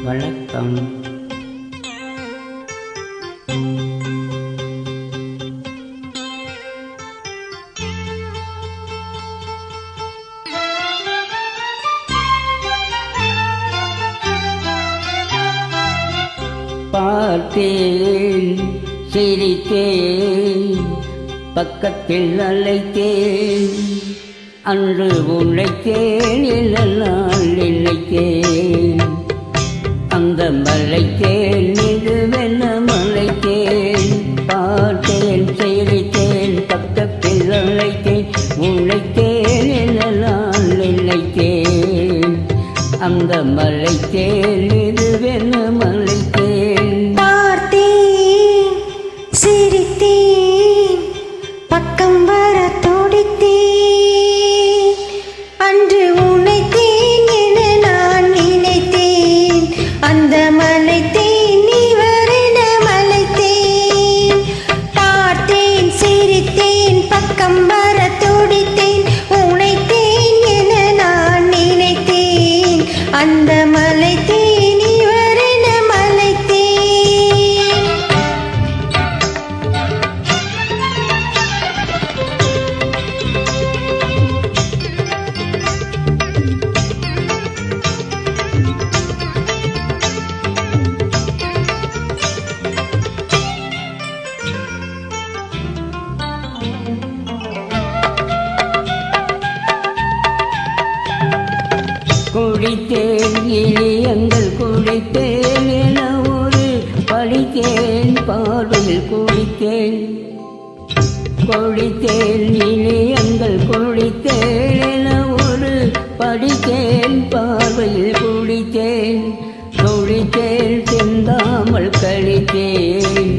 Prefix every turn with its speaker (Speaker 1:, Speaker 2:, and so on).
Speaker 1: வணக்கம். பார்த்தேன், சிரித்தேன், பக்கத்தில் அழைத்தேன், அன்று உழைத்தேன், இல்லைனால் நினைத்தேன், அந்த மலைத்தேன் இதுவென்ன மலைத்தேன். பார்த்தேன், சிரித்தேன், பக்கத்தில் அழைத்தேன், உழைத்தேன், இல்லைனால் நினைத்தேன், அந்த மலைத்தேன் இதுவென்ன மலைத்தேன்.
Speaker 2: பார்த்தேன், சிரித்தேன், பக்கம் வர துடித்தேன், அன்று உனைத்தேன் என நான் நினைத்தேன், அந்த மலைத்தேன் இவரென மலைத்தேன். பார்த்தேன், சிரித்தேன், பக்கம் வர துடித்தேன், உனைத்தேன் என நான் நினைத்தேன், அந்த மலைத்தேன் இவரென மலைத்தேன்.
Speaker 1: குடித்தேன், இனியங்கள் குடித்தேன் என ஒரு படித்தேன், பார்வையில் குடித்தேன், குடித்தேன், இனியங்கள் குடித்தேன் என ஒரு படித்தேன், பார்வையில் குடித்தேன், குடித்தேன், சிந்தாமல் கழித்தேன்,